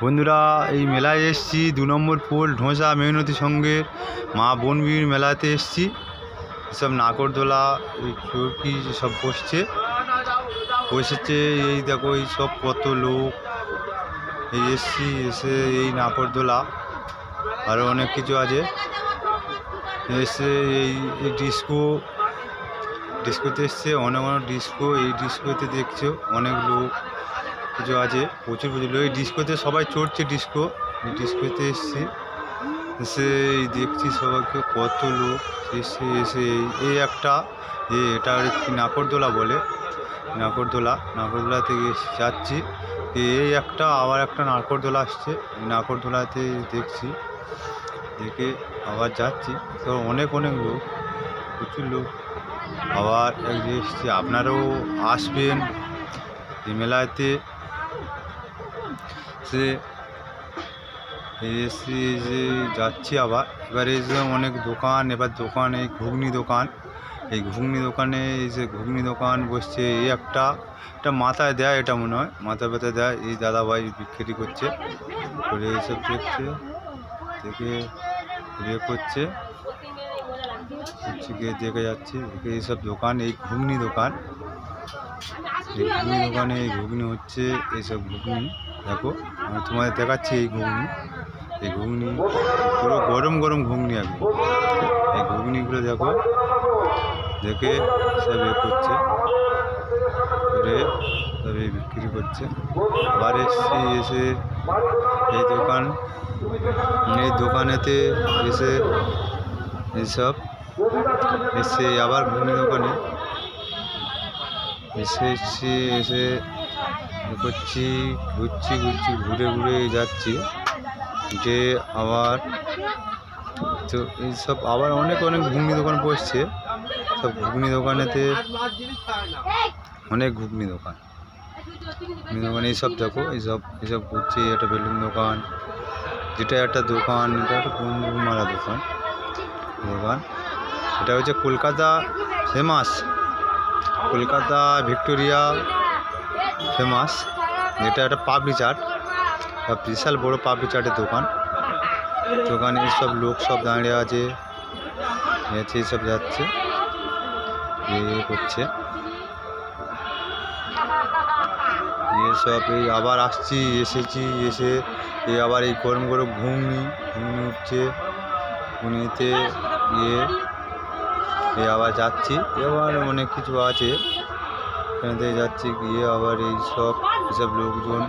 বন্ধুরা, এই মেলায় এসেছি 2 নম্বর পোল ঢোঁসা মেহনতি সঙ্গের মা বনবির মেলাতে এসেছি। সব নাগরদোলা এই চরকি সব বসেছে। এই দেখো, এই সব কত লোক এই এসছি, এসে এই নাগরদোলা আরও অনেক কিছু আছে। এসে এই ডিস্কোতে এসছে, অনেক ডিস্কো। এই ডিস্কোতে দেখছো অনেক লোক কিছু আছে, প্রচুর লোক। এই ডিস্কোতে সবাই চড়ছে। এই ডিস্কোতে এসছি, এসে এই দেখছি সবাইকে কত লোক এসে এই একটা এটা আর কি নাগরদোলা বলে, নাগরদোলা থেকে যাচ্ছি। এই একটা আবার একটা নাগরদোলা আসছে, নাগরদোলাতে দেখছি, দেখে আবার যাচ্ছি। তো অনেক লোক, প্রচুর লোক আবার এসছি। আপনারাও আসবেন এই মেলাতে। সে এসে যাচ্ছি আবার। এবারে অনেক দোকান, এবার দোকান এই ঘুগনি দোকানে এসে ঘুগনি দোকান বসছে। এই একটা মাথায় দেয়, এটা মনে হয় মাথা ব্যথা দেয়। এই দাদাভাই বিক্রি করছে, করে এইসব দেখছে, দেখে করছে, দেখে যাচ্ছি। এইসব দোকান, এই ঘুগনি দোকানে এই ঘুগনি হচ্ছে। এইসব ঘুগনি দেখো, আমি তোমাদের দেখাচ্ছি। এই ঘুগনি পুরো গরম ঘুগনি। এই ঘুগনিগুলো দেখো, দেখে সব করছে, সব বিক্রি করছে। আবার এসে এই দোকানেতে এসে এইসব এসে আবার ঘুগনি দোকানে এসে করছি, ঘুরে যাচ্ছি। যে আবার তো এইসব আবার অনেক ঘুগনি দোকান বসছে। সব ঘুগনি দোকানেতে অনেক ঘুগনি দোকান এইসব দেখো, এইসব ঘুরছে। একটা বেলুন দোকান, যেটা একটা দোকান, এটা একটা বন্ধুমারা দোকান। এটা হচ্ছে কলকাতা ভিক্টোরিয়া ফেমাস, যেটা একটা পাপড়ি চাট, বিশাল বড় পাপড়ি চাটের দোকানে সব লোক সব দাঁড়িয়ে আছে, এইসব যাচ্ছে, করছে। এসব এই আবার এসে আবার এই গরম ঘুগনি উঠছে। ঘুগনিতে আবার যাচ্ছি। এবার অনেক কিছু আছে, এখান থেকে যাচ্ছি, গিয়ে আবার এইসব লোকজন